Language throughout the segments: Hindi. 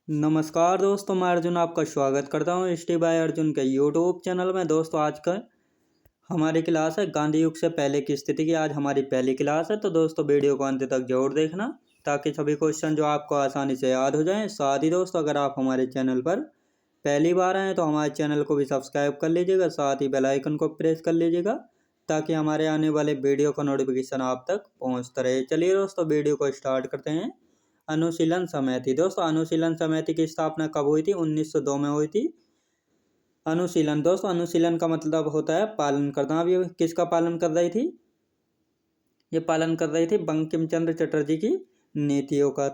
नमस्कार दोस्तों, मैं अर्जुन आपका स्वागत करता हूँ स्टेप बाय अर्जुन के यूट्यूब चैनल में। दोस्तों आज का हमारी क्लास है गांधी युग से पहले की स्थिति की। आज हमारी पहली क्लास है, तो दोस्तों वीडियो को अंत तक जरूर देखना ताकि सभी क्वेश्चन जो आपको आसानी से याद हो जाएं। साथ ही दोस्तों अगर आप हमारे चैनल पर पहली बार आए तो हमारे चैनल को भी सब्सक्राइब कर लीजिएगा, साथ ही बेल आइकन को प्रेस कर लीजिएगा ताकि हमारे आने वाले वीडियो का नोटिफिकेशन आप तक पहुँचता रहे। चलिए दोस्तों वीडियो को स्टार्ट करते हैं। अनुशीलन समिति। दोस्तों अनुशीलन समिति की स्थापना कब हुई थी? 1902 में हुई थी। अनुशीलन दोस्तों, अनुशीलन का मतलब होता है पालन करना। अब ये किसका पालन कर रही थी? ये पालन कर रही थी बंकिम चंद्र चटर्जी की नीतियों का।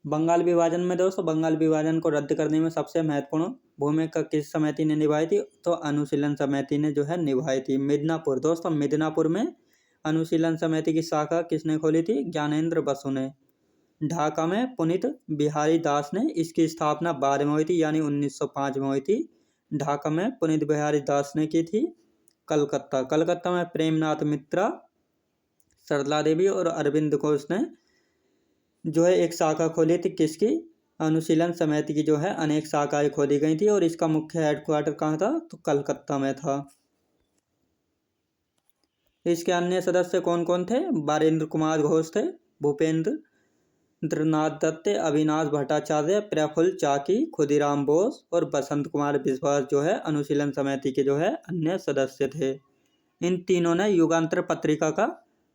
बंगाल विभाजन में दोस्तों, बंगाल विभाजन को रद्द करने में सबसे महत्वपूर्ण भूमिका किस समिति ने निभाई थी? तो अनुशीलन समिति ने जो है निभाई थी। मिदनापुर दोस्तों, मिदनापुर में अनुशीलन समिति की शाखा किसने खोली थी? ज्ञानेंद्र बसु ने। ढाका में पुनीत बिहारी दास ने, इसकी स्थापना बाद में हुई थी यानी 1905 में हुई थी। ढाका में पुनीत बिहारी दास ने की थी। कलकत्ता में प्रेमनाथ मित्रा, सरला देवी और अरविंद घोष ने जो है एक शाखा खोली थी। किसकी? अनुशीलन समिति की जो है अनेक शाखाएं खोली गई थी और इसका मुख्य हेडक्वार्टर कहाँ था? तो कलकत्ता में था। इसके अन्य सदस्य कौन कौन थे? बारेंद्र कुमार घोष थे, भूपेंद्र नाथ दत्त, अविनाश भट्टाचार्य, प्रफुल्ल चाकी, खुदीराम बोस और बसंत कुमार विश्वास जो है अनुशीलन समिति के जो है अन्य सदस्य थे। इन तीनों ने युगांतर पत्रिका का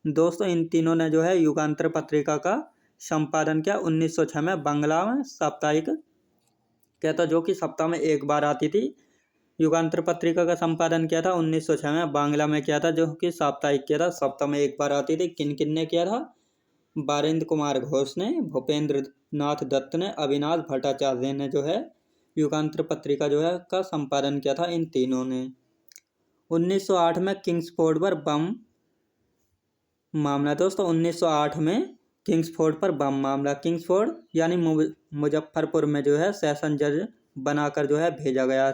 जो है युगांतर पत्रिका का संपादन किया 1906 में। बांग्ला में साप्ताहिक कहता जो कि सप्ताह में एक बार आती थी। युगांतर पत्रिका का संपादन किया था 1906 में। बांग्ला में किया था जो कि साप्ताहिक किया था, सप्ताह में एक बार आती थी। किन किन ने किया था? बारेंद्र कुमार घोष ने, भूपेंद्र नाथ दत्त ने, अविनाश भट्टाचार्य ने जो है युगांतर पत्रिका जो है का संपादन किया था, इन तीनों ने। 1908 में किंग्सफोर्ड पर बम मामला। दोस्तों 1908 में किंग्सफोर्ड पर बम मामला। किंग्सफोर्ड यानी मुजफ्फरपुर में जो है सेशन जज बनाकर जो है भेजा गया।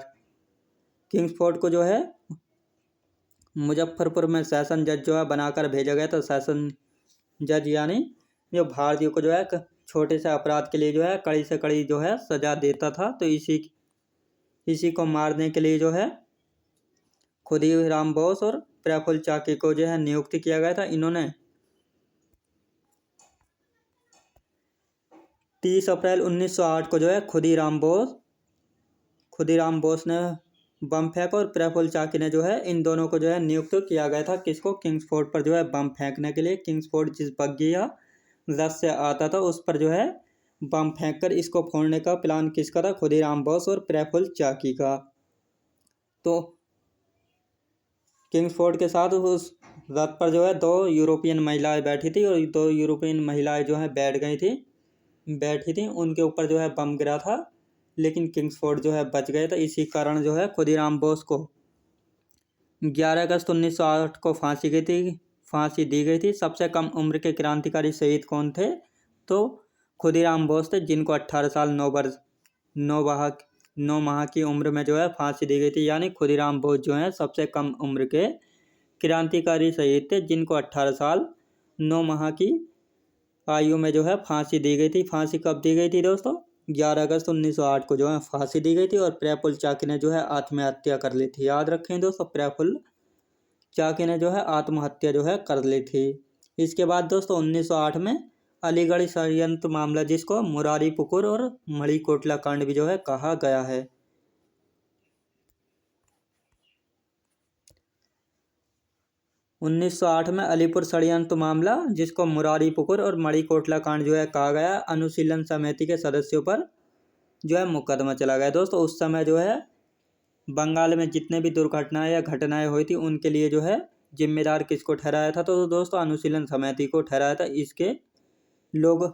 किंग्सफोर्ड को जो है मुजफ्फरपुर में सेशन जज जो है बनाकर भेजा गया। तो सेशन जज यानी जो भारतीयों को जो है छोटे से अपराध के लिए जो है कड़ी से कड़ी जो है सजा देता था। तो इसी को मारने के लिए जो है खुदीराम बोस और प्रफुल्ल चाकी को जो है नियुक्त किया गया था। इन्होंने 30 अप्रैल 1908 को जो है खुदीराम बोस ने बम फेंका और प्रफुल्ल चाकी ने जो है इन दोनों को जो है नियुक्त किया गया था। किसको? किंग्सफोर्ड पर जो है बम फेंकने के लिए। किंग्सफोर्ड जिस बग्घी या रथ से आता था उस पर जो है बम फेंककर इसको फोड़ने का प्लान किसका था? खुदीराम बोस और प्रफुल्ल चाकी का। तो किंग्सफोर्ड के साथ उस रथ पर जो है 2 यूरोपियन महिलाएं बैठी थी और 2 यूरोपियन महिलाएं जो है बैठी थी। उनके ऊपर जो है बम गिरा था, लेकिन किंग्सफोर्ड जो है बच गए। तो इसी कारण जो है खुदीराम बोस को 11 अगस्त 1908 को फांसी दी गई थी। सबसे कम उम्र के क्रांतिकारी शहीद कौन थे? तो खुदीराम बोस थे, जिनको 18 साल 9 माह की उम्र में जो है फांसी दी गई थी। यानी खुदीराम बोस जो है सबसे कम उम्र के क्रांतिकारी शहीद थे, जिनको 18 साल 9 माह की आयु में जो है फांसी दी गई थी। फांसी कब दी गई थी दोस्तों? 11 अगस्त 1908 को जो है फांसी दी गई थी और प्रफुल्ल चाकी ने जो है आत्महत्या कर ली थी। याद रखें दोस्तों, प्रफुल्ल चाकी ने जो है आत्महत्या जो है कर ली थी। इसके बाद दोस्तों 1908 में अलीगढ़ षड्यंत्र मामला, जिसको मुरारी पुकुर और मणिकोटला कांड भी जो है कहा गया है। उन्नीस सौ आठ में अलीपुर षड्यंत्र मामला, जिसको मुरारी पुकुर और मणिकोटला कांड जो है कहा गया, अनुशीलन समिति के सदस्यों पर जो है मुकदमा चला गया। दोस्तों उस समय जो है बंगाल में जितने भी दुर्घटनाएं या घटनाएं हुई थी उनके लिए जो है जिम्मेदार किसको ठहराया था? तो दोस्तों अनुशीलन समिति को ठहराया था।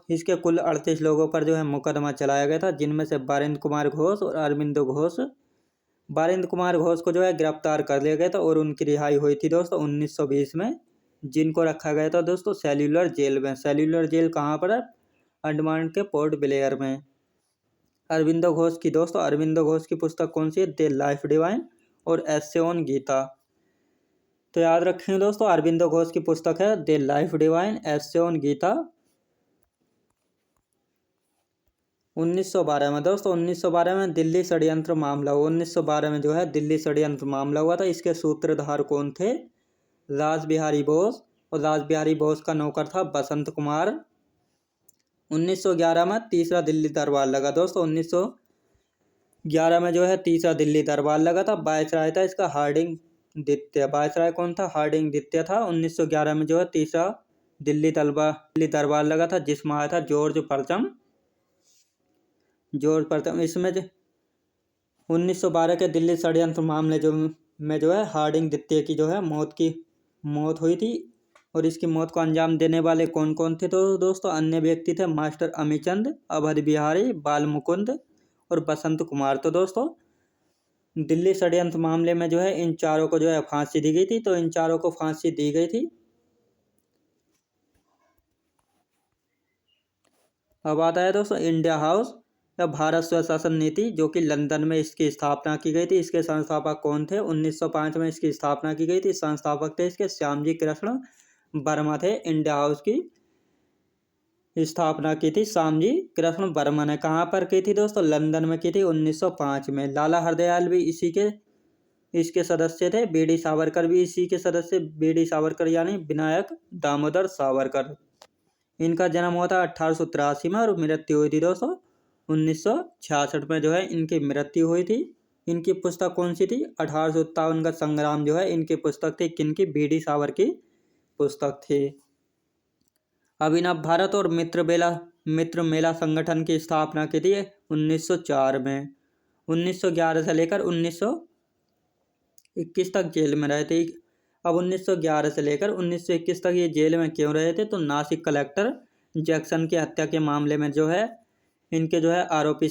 इसके कुल 38 लोगों पर जो है मुकदमा चलाया गया था, जिनमें से बारेंद्र कुमार घोष और अरविंद घोष। बारेंद्र कुमार घोष को जो है गिरफ्तार कर लिया गया था और उनकी रिहाई हुई थी दोस्तों 1920 में, जिनको रखा गया था दोस्तों सेल्यूलर जेल में। सेल्यूलर जेल कहाँ पर है? अंडमान के पोर्ट ब्लेयर में। अरविंदो घोष की पुस्तक कौन सी है? द लाइफ डिवाइन और एस्से ऑन गीता। तो याद रखें दोस्तों, अरविंदो घोष की पुस्तक है The Life Divine, Essay on Gita. 1912 में दोस्तों 1912 में दिल्ली षड्यंत्र मामला हुआ। 1912 में जो है दिल्ली षड्यंत्र मामला हुआ था। इसके सूत्रधार कौन थे? रास बिहारी बोस, और रास बिहारी बोस का नौकर था बसंत कुमार। 1911 में तीसरा दिल्ली दरबार लगा दोस्तों। 1911 में जो है तीसरा दिल्ली दरबार लगा था। वायसराय था इसका हार्डिंग द्वितीय। वायसराय कौन था? हार्डिंग द्वितीय था। 1911 में जो है तीसरा दिल्ली दरबार लगा था, जिसमें आया था जॉर्ज प्रथम। इसमें 1912 के दिल्ली षड्यंत्र मामले में जो है हार्डिंग द्वितीय की जो है मौत हुई थी। और इसकी मौत को अंजाम देने वाले कौन कौन थे? तो दोस्तों अन्य व्यक्ति थे मास्टर अमीचंद, अवध बिहारी, बाल मुकुंद और बसंत कुमार। तो दोस्तों दिल्ली षड्यंत्र मामले में जो है इन चारों को जो है फांसी दी गई थी। तो इन चारों को फांसी दी गई थी। अब आता है दोस्तों इंडिया हाउस या भारत स्वशासन नीति, जो कि लंदन में इसकी स्थापना की गई थी। इसके संस्थापक कौन थे? 1905 में इसकी स्थापना की गई थी। संस्थापक थे इसके श्यामजी कृष्ण वर्मा थे। इंडिया हाउस की स्थापना की थी श्यामजी कृष्ण वर्मा ने। कहाँ पर की थी दोस्तों? लंदन में की थी 1905 में। लाला हरदयाल भी इसके सदस्य थे। बीडी सावरकर भी इसी के सदस्य। बीडी सावरकर यानी विनायक दामोदर सावरकर। इनका जन्म हुआ था 1883 में और मृत्यु हुई थी दोस्तों 1966 में जो है इनकी मृत्यु हुई थी। इनकी पुस्तक कौन सी थी? 1857 का संग्राम जो है इनकी पुस्तक थी। किनकी? बीडी सावर की पुस्तक थी। अभिनव भारत और मित्र मेला संगठन की स्थापना की थी 1904 में। 1911 से लेकर 1921 तक जेल में रहे थे। अब 1911 से लेकर 1921 तक ये जेल में क्यों रहे थे? तो नासिक कलेक्टर जैक्सन की हत्या के मामले में जो है इनके जो है आरोपी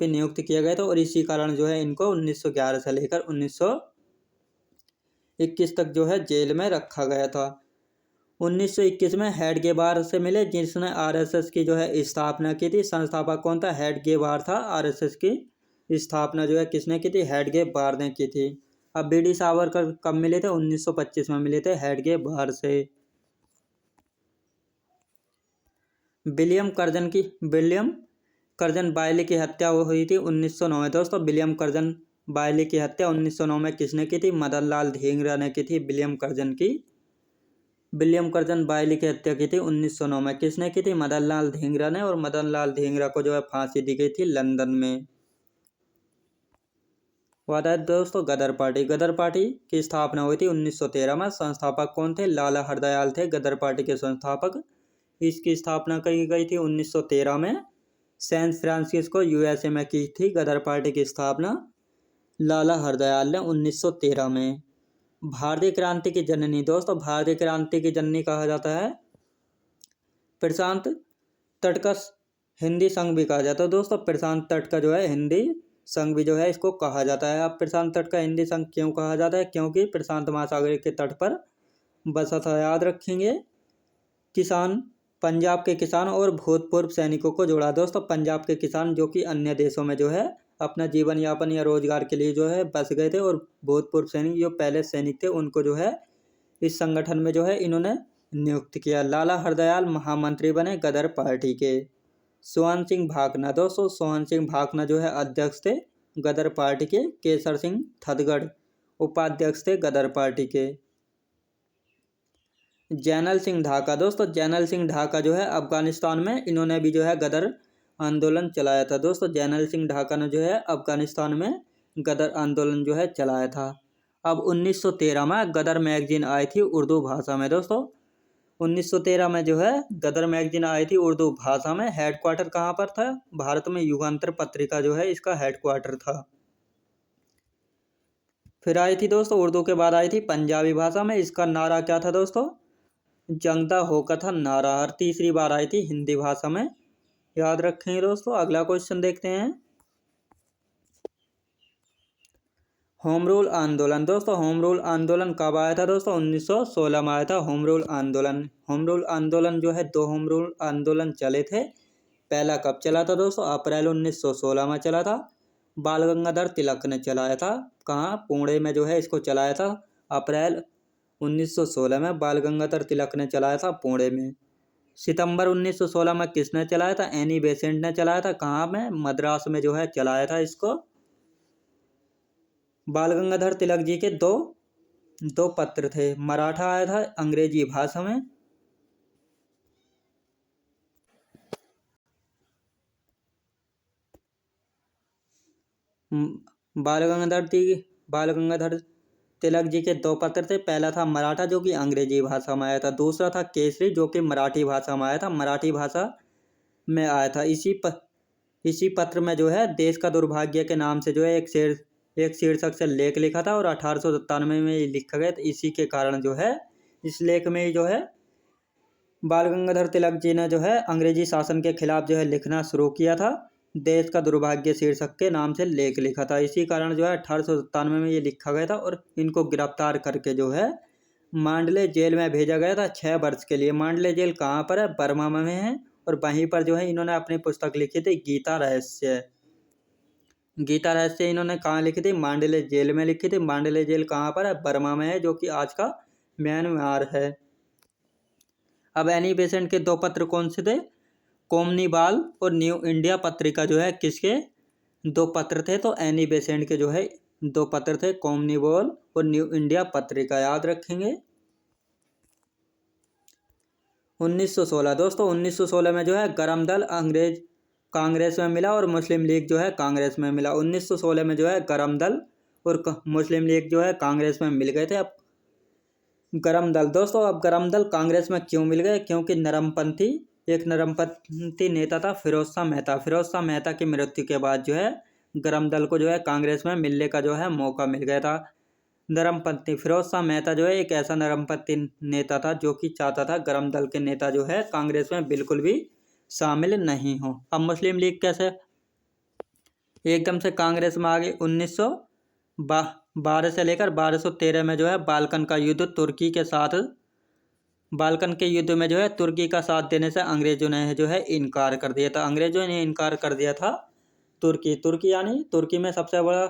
नियुक्त किए गए थे। और इसी कारण जो है इनको 1911 से लेकर 1921 तक जो है जेल में रखा गया था। 1921 में हेडगेवार से मिले, जिसने आरएसएस की जो है स्थापना की थी। संस्थापक कौन था? हेडगेवार था। आरएसएस की स्थापना जो है किसने की थी? हेडगेवार ने की थी। अब बीडी सावरकर कब मिले थे? 1925 में मिले थे हेडगेवार से। विलियम कर्जन बायली की हत्या हुई थी 1909 में दोस्तों। विलियम कर्जन बायली की हत्या 1909 में किसने की थी? मदन लाल धिंगरा ने की थी। विलियम कर्जन बायली की हत्या की थी 1909 में। किसने की थी? मदन लाल धिंगरा ने। और मदन लाल धिंगरा को जो है फांसी दी गई थी लंदन में। बात है दोस्तों गदर पार्टी। गदर पार्टी की स्थापना हुई थी 1913 में। संस्थापक कौन थे? लाला हरदयाल थे गदर पार्टी के संस्थापक। इसकी स्थापना की गई थी 1913 में। सैन फ्रांसिस्को यूएसए में की थी गदर पार्टी की स्थापना लाला हरदयाल ने 1913 में। भारतीय क्रांति की जननी दोस्तों। भारतीय क्रांति की जननी कहा जाता है प्रशांत तट का हिंदी संघ भी कहा जाता है दोस्तों। प्रशांत तट का जो है हिंदी संघ भी जो है इसको कहा जाता है। अब प्रशांत तट का हिंदी संघ क्यों कहा जाता है? क्योंकि प्रशांत महासागर के तट पर बसा था। याद रखेंगे। पंजाब के किसान और भूतपूर्व सैनिकों को जोड़ा दोस्तों। पंजाब के किसान जो कि अन्य देशों में जो है अपना जीवन यापन या रोजगार के लिए जो है बस गए थे, और भूतपूर्व सैनिक जो पहले सैनिक थे उनको जो है इस संगठन में जो है इन्होंने नियुक्त किया। लाला हरदयाल महामंत्री बने गदर पार्टी के। सोहन सिंह भाकना दोस्तों। सोहन सिंह भाकना जो है अध्यक्ष थे गदर पार्टी के। केसर सिंह थदगढ़ उपाध्यक्ष थे गदर पार्टी के। जैनल सिंह ढाका दोस्तों। जैनल सिंह ढाका जो है अफगानिस्तान में इन्होंने भी जो है गदर आंदोलन चलाया था दोस्तों। जैनल सिंह ढाका ने जो है अफगानिस्तान में गदर आंदोलन जो है चलाया था। अब 1913 में गदर मैगजीन आई थी उर्दू भाषा में दोस्तों। 1913 में जो है गदर मैगजीन आई थी उर्दू भाषा में। हेडक्वार्टर कहाँ पर था? भारत में युगांतर पत्रिका जो है इसका हेडक्वार्टर था। फिर आई थी दोस्तों उर्दू के बाद आई थी पंजाबी भाषा में। इसका नारा क्या था दोस्तों? जंगदा होकर था नारा। और तीसरी बार आई थी हिंदी भाषा में। याद रखेंगे दोस्तों। अगला क्वेश्चन देखते हैं। होम रूल आंदोलन दोस्तों। होम रूल आंदोलन कब आया था दोस्तों? 1916 में आया था होम रूल आंदोलन। होम रूल आंदोलन जो है 2 होम रूल आंदोलन चले थे। पहला कब चला था दोस्तों? अप्रैल 1916 में चला था। बाल गंगाधर तिलक ने चलाया था। कहाँ? पुणे में जो है इसको चलाया था। अप्रैल 1916 में बाल गंगाधर तिलक ने चलाया था पुणे में। सितंबर 1916 में किसने चलाया था? एनी बेसेंट ने चलाया था। कहाँ में? मद्रास में जो है चलाया था इसको। बाल गंगाधर तिलक जी के दो दो पत्र थे, मराठा आया था अंग्रेजी भाषा में। बाल गंगाधर तिलक जी के दो पत्र थे। पहला था मराठा जो कि अंग्रेजी भाषा में आया था, दूसरा था केसरी जो कि मराठी भाषा में आया था, मराठी भाषा में आया था। इसी पत्र में जो है देश का दुर्भाग्य के नाम से जो है एक शीर्षक से लेख लिखा था और 1897 में ये लिखा गया था। इसी के कारण जो है इस लेख में ही जो है बाल गंगाधर तिलक जी ने जो है अंग्रेजी शासन के खिलाफ जो है लिखना शुरू किया था। देश का दुर्भाग्य शीर्षक के नाम से लेख लिखा था। इसी कारण जो है 1897 में ये लिखा गया था और इनको गिरफ्तार करके जो है मांडले जेल में भेजा गया था 6 वर्ष के लिए। मांडले जेल कहाँ पर है? बर्मा में है। और वहीं पर जो है इन्होंने अपनी पुस्तक लिखी थी गीता रहस्य। गीता रहस्य इन्होंने कहाँ लिखी थी? मांडले जेल में लिखी थी। मांडले जेल कहाँ पर है? बर्मा में है, जो कि आज का म्यांमार है। अब एनी बेसेंट के दो पत्र कौन से थे? कॉमनीवाल और न्यू इंडिया पत्रिका जो है किसके दो पत्र थे? तो एनी बेसेंट के जो है दो पत्र थे, कॉमनीवाल और न्यू इंडिया पत्रिका, याद रखेंगे। 1916 दोस्तों 1916 में जो है गरम दल अंग्रेज कांग्रेस में मिला और मुस्लिम लीग जो है कांग्रेस में मिला। 1916 में जो है गरम दल और मुस्लिम लीग जो है कांग्रेस में मिल गए थे। अब गरम दल दोस्तों, अब गरम दल कांग्रेस में क्यों मिल गए? क्योंकि एक नरमपंथी नेता था फिरोज शाह मेहता। फिरोज शाह मेहता की मृत्यु के बाद जो है गरम दल को जो है कांग्रेस में मिलने का जो है मौका मिल गया था। नरमपंथी फिरोज शाह मेहता जो है एक ऐसा नरमपंथी नेता था जो कि चाहता था गरम दल के नेता जो है कांग्रेस में बिल्कुल भी शामिल नहीं हो। अब मुस्लिम लीग कैसे एकदम से कांग्रेस में आ गई? 1912 से लेकर 1213 में जो है बाल्कन के युद्ध में जो है तुर्की का साथ देने से अंग्रेजों ने जो है इनकार कर दिया था। अंग्रेजों ने इनकार कर दिया था। तुर्की यानी तुर्की में सबसे बड़ा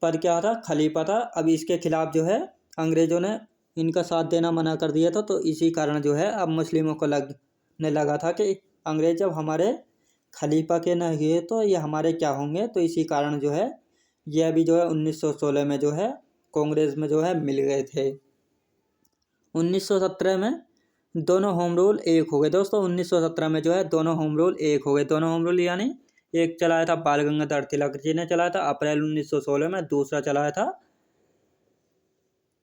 पद क्या था? खलीफा था। अब इसके खिलाफ जो है अंग्रेजों ने इनका साथ देना मना कर दिया था। तो इसी कारण जो है अब मुस्लिमों को लगने लगा था कि अंग्रेज जब हमारे खलीफा के न हुए तो ये हमारे क्या होंगे। तो इसी कारण जो है यह भी जो है 1916 में जो है कांग्रेस में जो है मिल गए थे। 1917 में दोनों होम रूल एक हो गए दोस्तों। 1917 में जो है दोनों होम रूल एक हो गए। दोनों होम रूल यानी एक चलाया था बाल गंगाधर तिलक जी ने चलाया था अप्रैल 1916 में, दूसरा चलाया था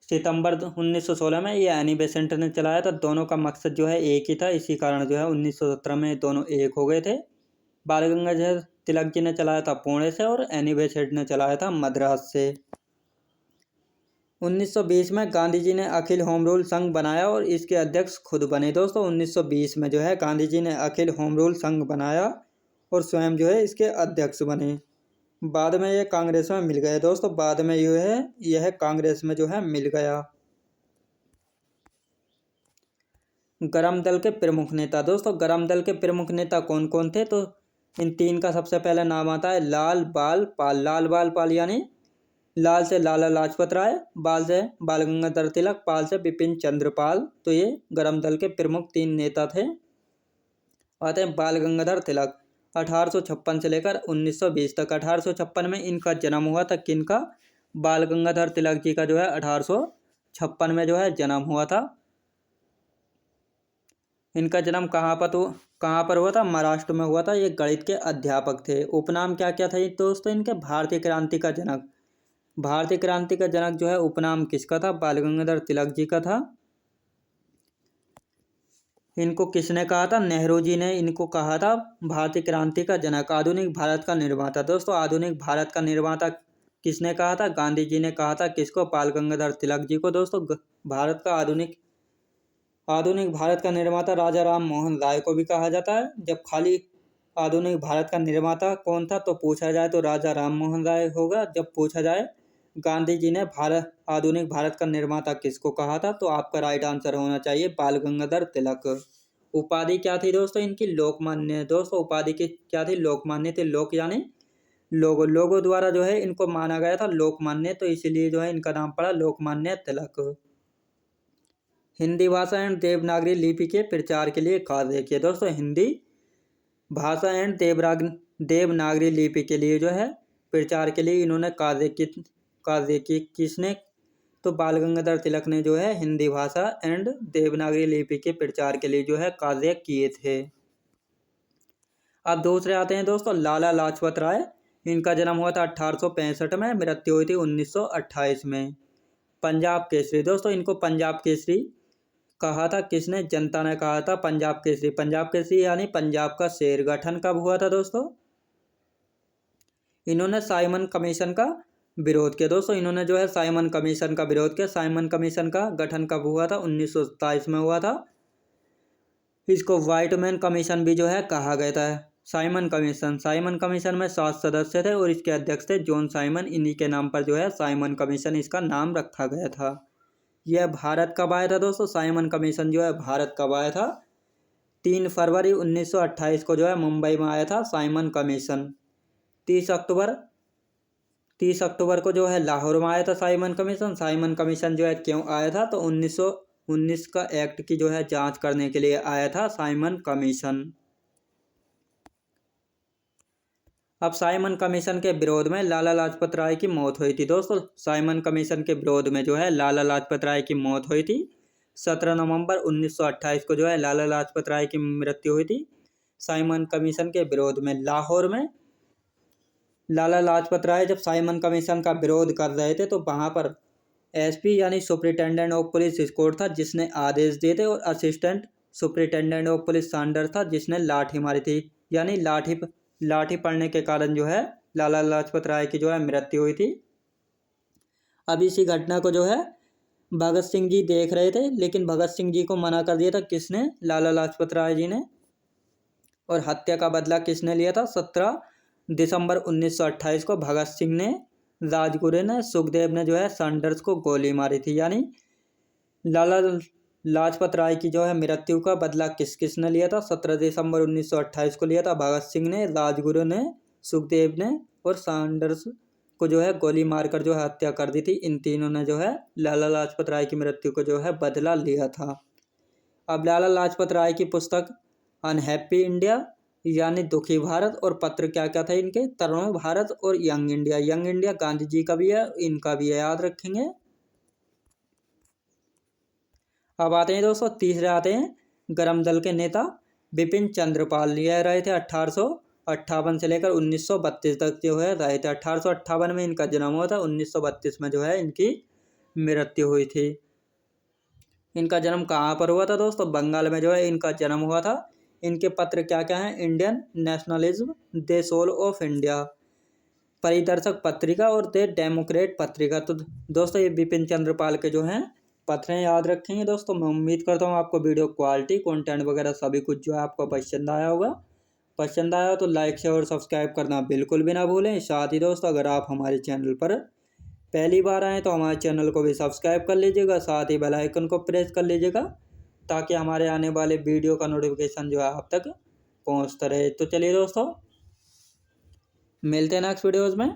सितंबर 1916 में ये एनी बेसेंट ने चलाया था। दोनों का मकसद जो है एक ही था। इसी कारण जो है 1917 में दोनों एक हो गए थे। बाल गंगाधर तिलक जी ने चलाया था पुणे से और एनी बेसेंट ने चलाया था मद्रास से। 1920 में गांधी जी ने अखिल होम रूल संघ बनाया और इसके अध्यक्ष खुद बने दोस्तों। 1920 में जो है गांधी जी ने अखिल होम रूल संघ बनाया और स्वयं जो है इसके अध्यक्ष बने। बाद में ये कांग्रेस में मिल गए दोस्तों। बाद में यह कांग्रेस में जो है मिल गया। गरम दल के प्रमुख नेता दोस्तों, गरम दल के प्रमुख नेता कौन कौन थे? तो इन तीन का सबसे पहला नाम आता है लाल बाल पाल। लाल बाल पाल यानी लाल से लाला लाजपत राय, बाल से बाल गंगाधर तिलक, पाल से बिपिन चंद्र पाल। तो ये गरम दल के प्रमुख तीन नेता थे। आते हैं बाल गंगाधर तिलक। 1856 से लेकर 1920 तक। 1856 में इनका जन्म हुआ था। किनका? बाल गंगाधर तिलक जी का जो है 1856 में जो है जन्म हुआ था। इनका जन्म कहाँ पर हुआ था? महाराष्ट्र में हुआ था। ये गणित के अध्यापक थे। उपनाम क्या क्या था ये दोस्तों इनके? भारतीय क्रांति का जनक। भारतीय क्रांति का जनक जो है उपनाम किसका था? बाल गंगाधर तिलक जी का था। इनको किसने कहा था? नेहरू जी ने इनको कहा था भारतीय क्रांति का जनक, आधुनिक भारत का निर्माता। दोस्तों आधुनिक भारत का निर्माता किसने कहा था? गांधी जी ने कहा था। किसको? बाल गंगाधर तिलक जी को। दोस्तों भारत का आधुनिक भारत का निर्माता राजा राम मोहन राय को भी कहा जाता है। जब खाली आधुनिक भारत का निर्माता कौन था तो पूछा जाए तो राजा राम मोहन राय होगा। जब पूछा जाए गांधी जी ने आधुनिक भारत का निर्माता किसको कहा था तो आपका राइट आंसर होना चाहिए बाल गंगाधर तिलक। उपाधि क्या थी दोस्तों इनकी? लोकमान्य। दोस्तों उपाधि की क्या थी? लोकमान्य थे। लोक यानी लोगों द्वारा जो है इनको माना गया था लोकमान्य, तो इसीलिए जो है इनका नाम पड़ा लोकमान्य तिलक। हिंदी भाषा एंड देवनागरी लिपि के प्रचार के लिए कार्य किया। दोस्तों हिंदी भाषा एंड देवनागरी लिपि के लिए जो है प्रचार के लिए इन्होंने कार्य की। किसने? तो बाल गंगाधर तिलक ने जो है हिंदी भाषा एंड देवनागरी लिपि के प्रचार के लिए जो है कार्य किए थे। अब दूसरे आते हैं दोस्तों लाला लाजपत राय। इनका जन्म हुआ था 1865 में, मृत्यु हुई थी 1928 में। पंजाब केसरी। दोस्तों इनको पंजाब केसरी कहा था किसने? जनता ने कहा था पंजाब केसरी। पंजाब केसरी यानी पंजाब का शेर। गठन कब हुआ था दोस्तों? इन्होंने साइमन कमीशन का विरोध किया। दोस्तों इन्होंने जो है साइमन कमीशन का विरोध किया। साइमन कमीशन का गठन कब हुआ था? 1927 में हुआ था। इसको व्हाइट मैन कमीशन भी जो है कहा गया था। साइमन कमीशन में 7 सदस्य थे और इसके अध्यक्ष थे जॉन साइमन। इन्हीं के नाम पर जो है साइमन कमीशन इसका नाम रखा गया था। यह भारत कब आया था दोस्तों? साइमन कमीशन जो है भारत कब आया था? 3 फरवरी 1928 को जो है मुंबई में आया था साइमन कमीशन। 30 अक्टूबर को जो है लाहौर में आया था साइमन कमीशन। साइमन कमीशन जो है क्यों आया था? तो 1919 का एक्ट की जो है जांच करने के लिए आया था साइमन कमीशन। अब साइमन कमीशन के विरोध में लाला लाजपत राय की मौत हुई थी। दोस्तों साइमन कमीशन के विरोध में जो है लाला लाजपत राय की मौत हुई थी। 17 नवंबर 1928 को जो है लाला लाजपत राय की मृत्यु हुई थी साइमन कमीशन के विरोध में। लाहौर में लाला लाजपत राय जब साइमन कमीशन का विरोध कर रहे थे तो वहाँ पर एसपी यानी सुपरिटेंडेंट ऑफ पुलिस स्कॉट था जिसने आदेश दिए थे, और assistant superintendent of police Sanders था जिसने लाठी मारी थी। यानी लाठी पड़ने के कारण जो है लाला लाजपत राय की जो है मृत्यु हुई थी। अब इसी घटना को जो है भगत सिंह जी देख रहे थे, लेकिन भगत सिंह जी को मना कर दिया था किसने? लाला लाजपत राय जी ने। और हत्या का बदला किसने लिया था? 17 दिसंबर 1928 को भगत सिंह ने, राजगुरु ने, सुखदेव ने जो है सैंडर्स को गोली मारी थी। यानी लाला लाजपत राय की जो है मृत्यु का बदला किस किस ने लिया था? 17 दिसंबर 1928 को लिया था भगत सिंह ने, राजगुरु ने, सुखदेव ने और सैंडर्स को जो है गोली मारकर जो है हत्या कर दी थी। इन तीनों ने जो है लाला लाजपत राय की मृत्यु को जो है बदला लिया था। अब लाला लाजपत राय की पुस्तक अनहैप्पी इंडिया यानी दुखी भारत, और पत्र क्या क्या था इनके? तरुण भारत और Young India. Young India Gandhi ji का भी है, इनका भी है, याद रखेंगे। अब आते हैं दोस्तों तीसरे आते हैं गरम दल के नेता बिपिन चंद्रपाल। यह रहे थे 1858 से लेकर 1932 तक जो है रहे थे। 1858 में इनका जन्म हुआ था, 1932 में जो है इनकी मृत्यु हुई थी। इनका जन्म कहाँ पर हुआ था दोस्तों? बंगाल में जो है इनका जन्म हुआ था। इनके पत्र क्या क्या हैं? Indian nationalism, the soul of India, Paridarshak पत्रिका और द डेमोक्रेट पत्रिका। तो दोस्तों ये बिपिन चंद्रपाल के जो हैं पत्र हैं, याद रखेंगे दोस्तों। मैं उम्मीद करता हूँ आपको वीडियो क्वालिटी, कंटेंट वगैरह सभी कुछ जो है आपको पसंद आया होगा। पसंद आया तो लाइक शेयर और सब्सक्राइब करना बिल्कुल भी ना भूलें। साथ ही दोस्तों अगर आप हमारे चैनल पर पहली बार आएँ तो हमारे चैनल को भी सब्सक्राइब कर लीजिएगा, साथ ही बेल आइकन को प्रेस कर लीजिएगा ताकि हमारे आने वाले वीडियो का नोटिफिकेशन जो है आप तक पहुंचता रहे। तो चलिए दोस्तों मिलते हैं नेक्स्ट वीडियोज़ में।